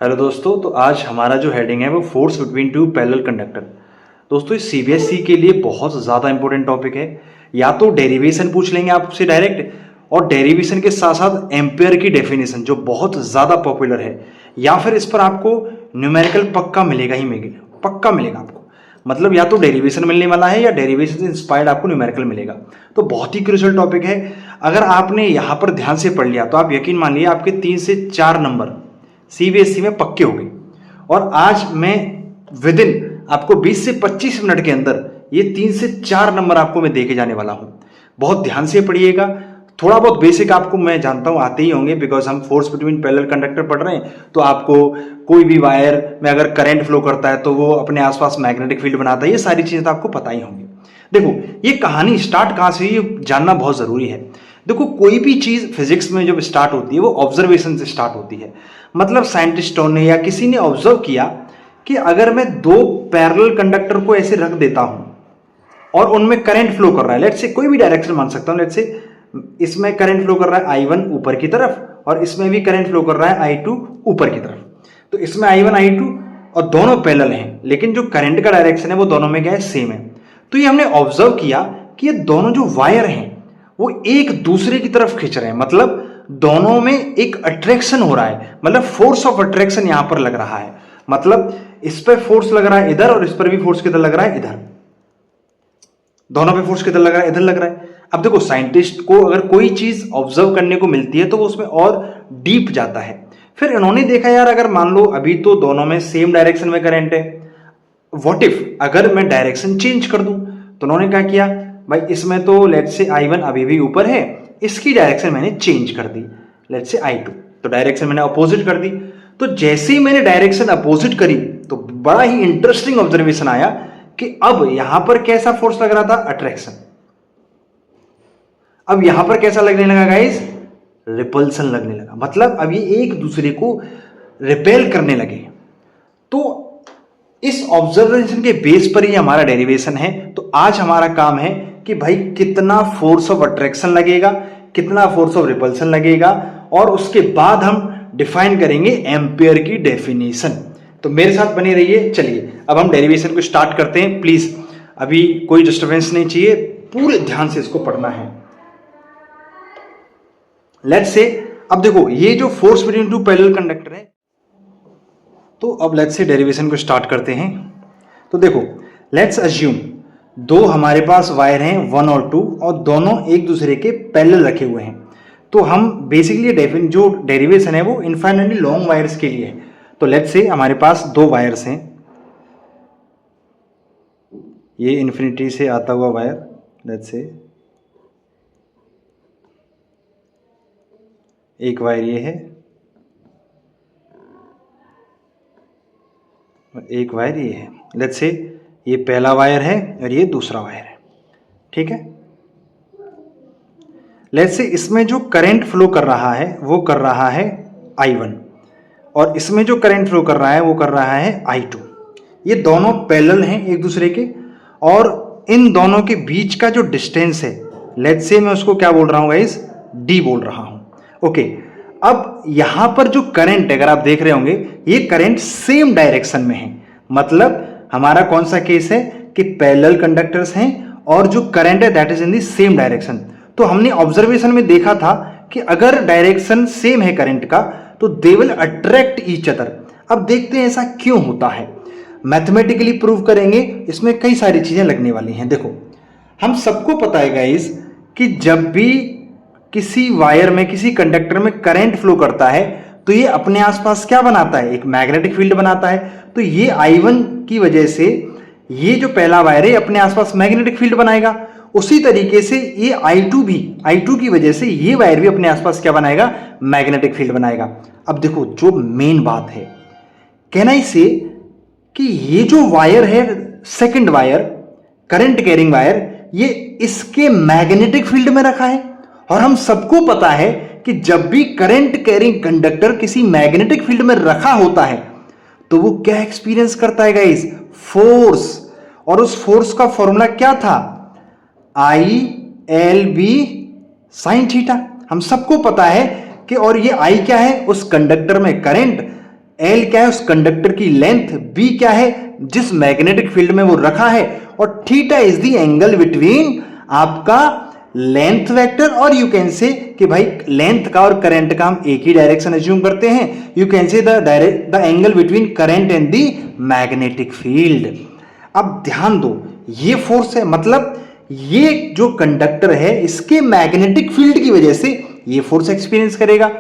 Hello दोस्तों, तो आज हमारा जो हेडिंग है वो force between two parallel conductor. दोस्तों, इस सीबीएसई के लिए बहुत ज़्यादा इंपॉर्टेंट टॉपिक है। या तो डेरिवेशन पूछ लेंगे आपसे डायरेक्ट, और डेरिवेशन के साथ साथ एम्पेयर की डेफिनेशन जो बहुत ज़्यादा पॉपुलर है, या फिर इस पर आपको न्यूमेरिकल पक्का मिलेगा ही मिलेगा, पक्का मिलेगा आपको। मतलब या तो डेरिवेशन मिलने वाला है या डेरिवेशन से इंस्पायर्ड आपको न्यूमेरिकल मिलेगा। तो बहुत ही क्रूशियल टॉपिक है। अगर आपने यहाँ पर ध्यान से पढ़ लिया तो आप यकीन मानिए आपके 3 से 4 नंबर सीबीएसई में पक्के हो गए। और आज मैं विद इन आपको 20 से 25 मिनट के अंदर ये 3 से 4 नंबर आपको मैं देके जाने वाला हूं। बहुत ध्यान से पढ़िएगा। थोड़ा बहुत बेसिक आपको मैं जानता हूं आते ही होंगे, बिकॉज हम फोर्स बिटवीन पैरेलल कंडक्टर पढ़ रहे हैं। तो आपको कोई भी वायर में अगर करंट फ्लो करता है तो वो अपने आसपास मैग्नेटिक फील्ड बनाता है। ये सारी चीजें तो आपको पता ही होंगी। देखो, ये कहानी स्टार्ट कहां से हुई ये जानना बहुत जरूरी है। देखो, कोई भी चीज फिजिक्स में जब स्टार्ट होती है वो ऑब्जर्वेशन से स्टार्ट होती है। मतलब साइंटिस्टों ने या किसी ने ऑब्जर्व किया कि अगर मैं 2 पैरेलल कंडक्टर को ऐसे रख देता हूं और उनमें करंट फ्लो कर रहा है, लेट्स से कोई भी डायरेक्शन मान सकता हूं, लेट्स से इसमें करंट फ्लो कर रहा है I1 ऊपर की तरफ और इसमें भी करंट फ्लो कर रहा है I2 ऊपर की तरफ। तो इसमें I1 I2 और दोनों पैरेलल हैं, लेकिन जो करंट का डायरेक्शन है वो दोनों में क्या है, सेम है। तो ये हमने ऑब्जर्व किया कि ये दोनों जो वायर हैं वो एक दूसरे की तरफ खींच रहे हैं। मतलब दोनों में एक अट्रैक्शन हो रहा है, मतलब फोर्स ऑफ अट्रैक्शन यहां पर लग रहा है। मतलब इस पर फोर्स लग रहा है इधर और इस पर भी फोर्स किधर लग रहा है, इधर। दोनों पे फोर्स किधर लग रहा है, इधर लग रहा है। अब देखो, साइंटिस्ट को अगर कोई चीज ऑब्जर्व करने को मिलती है तो वो उसमें और डीप जाता है। फिर इन्होंने देखा यार, अगर मान लो अभी तो दोनों में सेम डायरेक्शन में करंट है, व्हाट इफ अगर मैं डायरेक्शन चेंज कर दूं। तो उन्होंने क्या किया, भाई इसमें तो लेट्स से I1 अभी भी ऊपर है, इसकी डायरेक्शन मैंने चेंज कर दी, लेट्स से I2। तो डायरेक्शन मैंने अपोजिट कर दी। तो जैसे ही मैंने डायरेक्शन अपोजिट करी तो बड़ा ही इंटरेस्टिंग ऑब्जर्वेशन आया कि अब यहां पर कैसा फोर्स लग रहा था, अट्रैक्शन। अब यहां पर कैसा लगने लगा गाइस, रिपल्सन लगने लगा। मतलब अब ये एक दूसरे को रिपेल करने लगे। तो इस ऑब्जर्वेशन के बेस पर ही हमारा डेरिवेशन है। तो आज हमारा काम है कि भाई कितना फोर्स ऑफ अट्रैक्शन लगेगा, कितना फोर्स ऑफ रिपल्सन लगेगा, और उसके बाद हम डिफाइन करेंगे एम्पेयर की डेफिनेशन। तो मेरे साथ बने रहिए। चलिए अब हम डेरिवेशन को स्टार्ट करते हैं। प्लीज अभी कोई डिस्टर्बेंस नहीं चाहिए, पूरे ध्यान से इसको पढ़ना है। लेट्स से अब देखो, ये जो force between two parallel conductor है, तो अब लेट्स से डेरिवेशन को स्टार्ट करते हैं। तो देखो, लेट्स अज्यूम 2 हमारे पास वायर हैं 1 और 2, और दोनों एक दूसरे के पैरेलल रखे हुए हैं। तो हम बेसिकली जो डेरिवेशन है वो इनफाइनाइटली लॉन्ग वायर्स के लिए है। तो लेट्स से हमारे पास 2 वायर्स हैं, ये इन्फिनिटी से आता हुआ वायर, लेट्स से एक वायर ये है और एक वायर ये है। लेट्स से ये पहला वायर है और ये दूसरा वायर है, ठीक है। लेट्स से इसमें जो करंट फ्लो कर रहा है वो कर रहा है I1, और इसमें जो करंट फ्लो कर रहा है वो कर रहा है I2। ये दोनों पैरेलल हैं एक दूसरे के, और इन दोनों के बीच का जो डिस्टेंस है, लेट्स से मैं उसको क्या बोल रहा हूं गाइस, D बोल रहा हूं। ओके, अब यहां पर जो करंट है, अगर आप देख रहे होंगे, ये करंट सेम डायरेक्शन में है। मतलब हमारा कौन सा केस है कि पैरेलल कंडक्टर्स हैं और जो करंट है that is in the same direction. तो हमने ऑब्जर्वेशन में देखा था कि अगर डायरेक्शन सेम है करंट का तो they will attract each other. अब देखते हैं ऐसा क्यों होता है, मैथमेटिकली प्रूव करेंगे। इसमें कई सारी चीजें लगने वाली हैं। देखो, हम सबको पता है गाइस कि जब भी किसी वायर में, किसी कंडक्टर में करंट फ्लो करता है तो ये अपने आसपास क्या बनाता है, एक मैग्नेटिक फील्ड बनाता है। तो ये I1 की वजह से ये जो पहला वायर है अपने आसपास मैग्नेटिक फील्ड बनाएगा। उसी तरीके से ये I2 की वजह से ये वायर भी अपने आसपास क्या बनाएगा, मैग्नेटिक फील्ड बनाएगा। अब देखो, जो मेन बात है, कहना इसे कि ये जो वायर है, second wire, current carrying wire, ये इसके मैग्नेटिक फील्ड में रखा है। और हम सबको पता है कि जब भी करंट कैरिंग कंडक्टर किसी मैग्नेटिक फील्ड में रखा होता है तो वो क्या एक्सपीरियंस करता है गाइस, फोर्स। और उस फोर्स का फॉर्मूला क्या था, ILB sin थीटा। हम सबको पता है कि, और ये I क्या है, उस कंडक्टर में करंट, एल क्या है उस कंडक्टर की लेंथ, बी क्या है जिस मैग्नेटिक फील्ड में वो रखा है, और theta is the angle between आपका लेंथ वेक्टर और यू कैन से कि भाई लेंथ का और करंट का हम एक ही डायरेक्शन एज्यूम करते हैं, you can say the angle between current and the magnetic field. अब ध्यान दो, ये फोर्स है, मतलब ये जो कंडक्टर है इसके मैग्नेटिक फील्ड की वजह से ये फोर्स एक्सपीरियंस करेगा।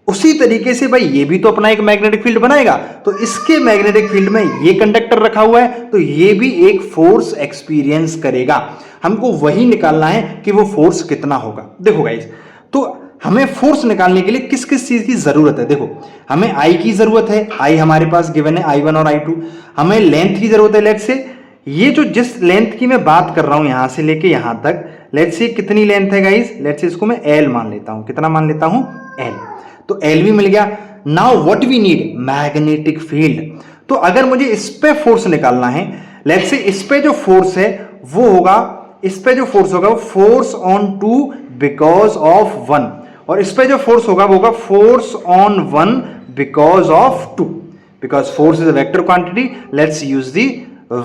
उसी तरीके से भाई ये भी तो अपना एक मैग्नेटिक फील्ड बनाएगा, तो इसके मैग्नेटिक फील्ड में ये कंडक्टर रखा हुआ है तो ये भी एक फोर्स एक्सपीरियंस करेगा। हमको वही निकालना है कि वो फोर्स कितना होगा। देखो गाइस, तो हमें फोर्स निकालने के लिए किस किस चीज की जरूरत है। देखो, हमें आई की जरूरत है, आई हमारे पास गिवन है I1 और I2। हमें लेंथ की जरूरत है, लेट्स से ये जो जिस लेंथ की मैं बात कर रहा हूं यहां से लेके यहां तक, लेट्स से कितनी लेंथ है गाइस, लेट्स से इसको मैं L मान लेता हूं। कितना मान लेता हूं? L। तो L भी मिल गया। Now what we need, magnetic field. तो अगर मुझे इस पे फोर्स निकालना है, लेट्स से इस पे जो फोर्स है वो होगा, इस पे जो फोर्स होगा वो फोर्स ऑन 2 बिकॉज ऑफ 1, और इस पे जो फोर्स होगा वो होगा force on 1 because of 2, because force is a vector quantity, let's use the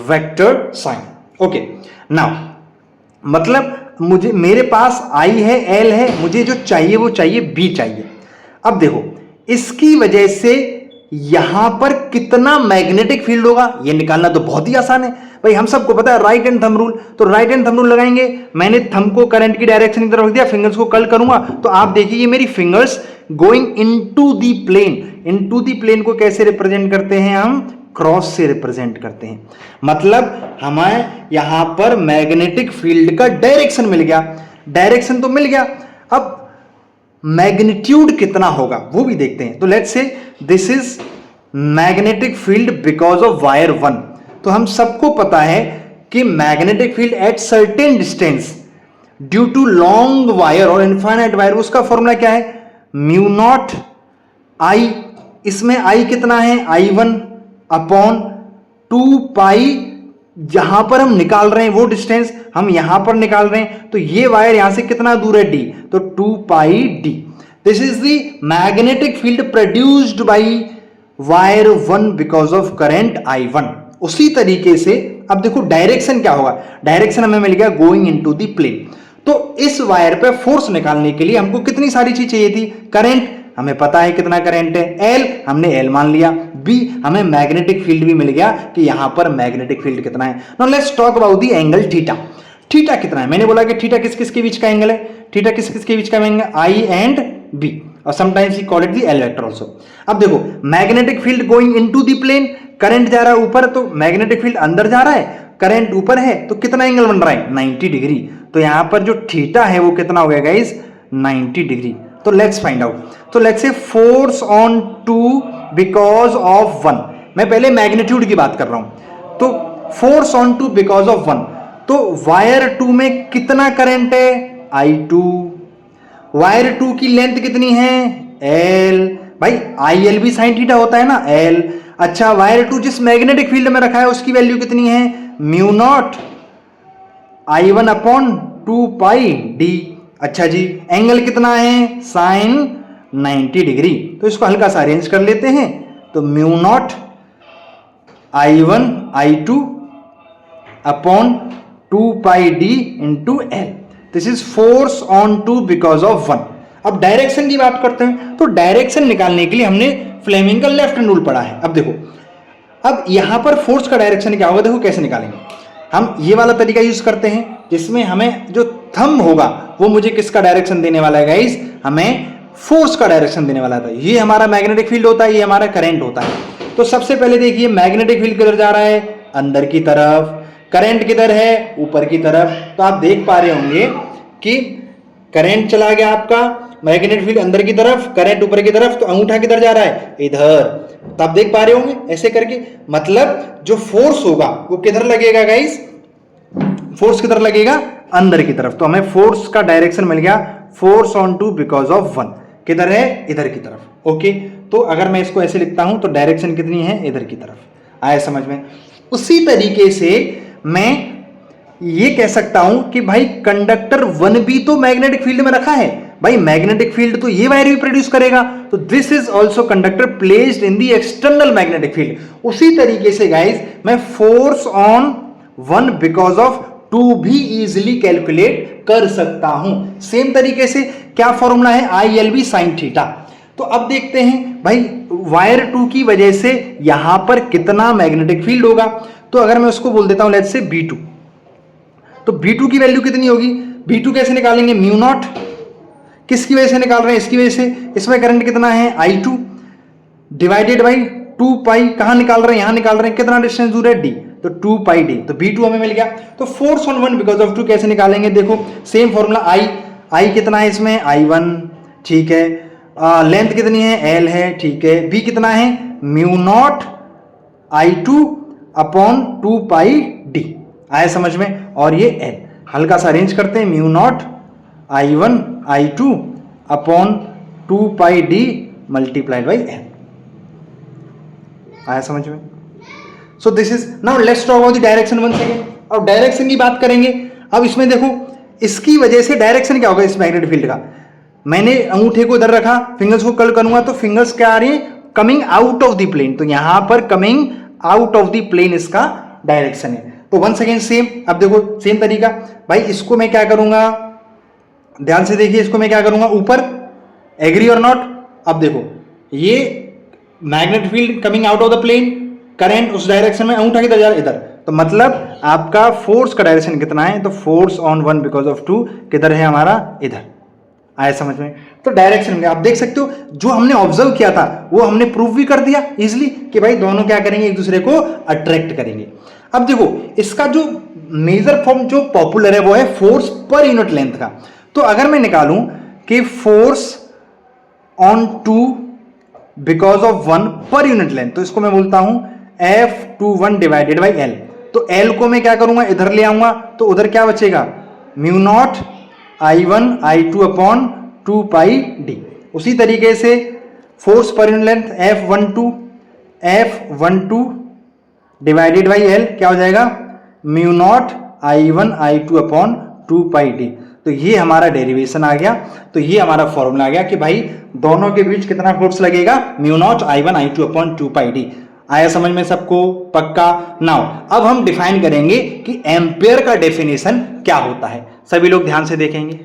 vector sign. Okay, now मतलब मुझे मेरे पास I है, L है, मुझे जो चाहिए वो चाहिए B चाहिए। अब देखो, इसकी वजह से यहां पर कितना मैग्नेटिक फील्ड होगा ये निकालना तो बहुत ही आसान है भाई, हम सबको पता है राइट हैंड थंब रूल। तो राइट हैंड थंब रूल लगाएंगे, मैंने थंब को करंट की डायरेक्शन की तरफ रख दिया, फिंगर्स को कर्ल करूंगा तो आप देखिए ये मेरी fingers going into the plane. Into the plane को कैसे रिप्रेजेंट करते हैं हम? क्रॉस से रिप्रेजेंट करते हैं। मतलब हमें यहां पर मैग्नेटिक फील्ड का डायरेक्शन मिल गया। डायरेक्शन तो मिल गया, अब मैग्नीट्यूड कितना होगा वो भी देखते हैं। तो let's say this is magnetic field because of wire 1। तो हम सबको पता है कि magnetic field at certain distance due to long wire और इनफाइनाइट वायर, उसका फॉर्मूला क्या है? म्यू नॉट आई, इसमें आई कितना है? I1 अपॉन 2 पाई, जहां पर हम निकाल रहे हैं वो डिस्टेंस हम यहां पर निकाल रहे हैं, तो ये वायर यहां से कितना दूर है? D, तो 2 pi D। This is the magnetic field produced by wire 1 because of current I1। उसी तरीके से अब देखो डायरेक्शन क्या होगा, डायरेक्शन हमें मिल गया गोइंग इनटू द प्लेन। तो इस वायर पे फोर्स निकालने के लिए हमको कितनी सारी चीज चाहिए थी? करंट, हमें पता है कितना करंट है, L हमने L मान लिया, B हमें मैग्नेटिक फील्ड भी मिल गया कि यहां पर मैग्नेटिक फील्ड कितना है। Now let's talk about the angle theta. Theta कितना है? मैंने बोला कि थीटा किस किस के बीच का एंगल है? थीटा किस किस के बीच का एंगल? I एंड B, और sometimes we call it the L vector also. अब देखो, magnetic field going into the plane, current जा रहा है ऊपर, तो मैग्नेटिक फील्ड अंदर जा रहा है, करंट ऊपर है, तो कितना एंगल बन रहा है? 90 डिग्री। तो यहां पर जो थीटा है वो कितना हो गया गाइस? 90 डिग्री। तो लेट्स फाइंड आउट। तो लेट्स से फोर्स ऑन 2 बिकॉज ऑफ 1, मैं पहले मैग्नीट्यूड की बात कर रहा हूं। तो फोर्स ऑन 2 बिकॉज ऑफ 1, तो वायर 2 में कितना करंट है? I2। वायर 2 की लेंथ कितनी है? L। भाई IL भी साइन थीटा होता है ना, L। अच्छा, वायर 2 जिस मैग्नेटिक फील्ड में रखा है उसकी वैल्यू कितनी है? Mu not I1 upon 2 pi D। अच्छा जी, एंगल कितना है? Sine 90 degree. तो इसको हल्का सा अरेंज कर लेते हैं, तो mu not I1 I2 upon 2 pi D into L। This is force on 2 because of 1। अब डायरेक्शन की बात करते हैं, तो डायरेक्शन निकालने के लिए हमने फ्लेमिंग का लेफ्ट हैंड रूल पढ़ा है। अब देखो, अब यहां पर फोर्स का डायरेक्शन क्या होगा, देखो कैसे निकालेंगे। हम ये वाला तरीका यूज करते हैं जिसमें हमें जो थंब होगा वो मुझे किसका डायरेक्शन देने वाला है गाइस? हमें फोर्स का डायरेक्शन देने वाला था। ये हमारा मैग्नेटिक फील्ड होता है, ये हमारा करंट होता है। तो सबसे पहले देखिए, मैग्नेटिक फील्ड किधर जा रहा है? अंदर की तरफ। करंट किधर है? ऊपर की तरफ। तो आप देख पा रहे होंगे कि करंट चला गया आपका, मैग्नेटिक फील्ड अंदर की तरफ, करंट ऊपर की तरफ, तो अंगूठा किधर जा रहा है? इधर। तो आप देख पा रहे होंगे ऐसे करके, मतलब जो फोर्स होगा वो किधर लगेगा गाइस? फोर्स किधर लगेगा? अंदर की तरफ। तो हमें फोर्स का डायरेक्शन मिल गया, फोर्स ऑन 2 बिकॉज ऑफ 1। किधर है? इधर की तरफ। ओके, तो अगर मैं इसको ऐसे लिखता हूं तो डायरेक्शन कितनी है? इधर की तरफ। आया समझ में? उसी तरीके से मैं ये कह सकता हूं कि भाई कंडक्टर 1 भी तो मैग्नेटिक फील्ड में रखा है, भाई मैग्नेटिक फील्ड तो ये वायर भी प्रोड्यूस करेगा, तो this is also conductor placed in the external magnetic field. उसी तरीके से गाइज मैं force on one because of two भी इजिली कैलकुलेट कर सकता हूं। सेम तरीके से क्या फॉर्मूला है, ILB sin थीटा। तो अब देखते हैं भाई वायर 2 की वजह से यहां पर कितना मैग्नेटिक फील्ड होगा। तो अगर मैं उसको बोल देता हूं लेट्स से B2, तो B2 की वैल्यू कितनी होगी, B2 कैसे निकालेंगे, म्यू नॉट, किसकी वजह से निकाल रहे हैं, इसकी वजह से, इसमें करंट कितना है I2 डिवाइडेड बाई 2 पाई, कहां निकाल रहे हैं, यहां निकाल रहे हैं, कितना डिस्टेंस दूर है D, तो 2 पाई D, तो B2 हमें मिल गया। तो force on one because of 2 कैसे निकालेंगे, देखो सेम फॉर्मूला, I कितना है इसमें, I1, ठीक है, लेंथ कितनी है, L है, ठीक है, B कितना है, mu not I2 upon 2 pi D, आया समझ में। और ये L हल्का सा अरेंज करते हैं, mu not I1 I2 upon 2 pi D multiplied by L, आया समझ में। So this is, now let's talk about the direction one second. अब डायरेक्शन की बात करेंगे। अब इसमें देखो इसकी वजह से डायरेक्शन क्या होगा इस मैग्नेटिक फील्ड का, मैंने अंगूठे को इधर रखा, फिंगर्स को कर्ल करूंगा तो फिंगर्स क्या आ रही है, coming out of the plane, तो यहां पर coming out of the plane इसका डायरेक्शन है। तो वन सेकेंड सेम, अब देखो सेम तरीका भाई, इसको मैं क्या करूंगा, ध्यान से देखिए, इसको मैं क्या करूंगा ऊपर, एग्री और नॉट। अब देखो ये magnetic field coming out of the plane, current उस डायरेक्शन में, अंगूठा किधर जा रहा है, इधर, तो मतलब आपका फोर्स का डायरेक्शन कितना है, तो force on one because of 2 किधर है हमारा, इधर, आया समझ में। तो डायरेक्शन में आप देख सकते हो जो हमने ऑब्जर्व किया था वो हमने प्रूव भी कर दिया इजिली कि भाई दोनों क्या करेंगे, एक दूसरे को अट्रैक्ट करेंगे। अब देखो इसका जो मेजर फॉर्म जो पॉपुलर है वो है फोर्स पर यूनिट लेंथ का। तो अगर मैं निकालूं कि force on 2 because of 1 per unit length, तो इसको मैं बोलता हूं F21 डिवाइडेड बाई L। तो L को मैं क्या करूंगा, इधर ले आऊंगा, तो उधर क्या बचेगा, mu not I1 I2 upon 2 pi D। उसी तरीके से force per unit length F12 divided by L क्या हो जाएगा, mu not I1 I2 upon 2 pi D। तो ये हमारा डेरिवेशन आ गया, तो ये हमारा फॉर्मूला आ गया कि भाई दोनों के बीच कितना फोर्स लगेगा, mu not I1 I2 upon 2 pi D। आया समझ में सबको, पक्का। नाउ अब हम डिफाइन करेंगे कि एम्पेयर का डेफिनेशन क्या होता है, सभी लोग ध्यान से देखेंगे।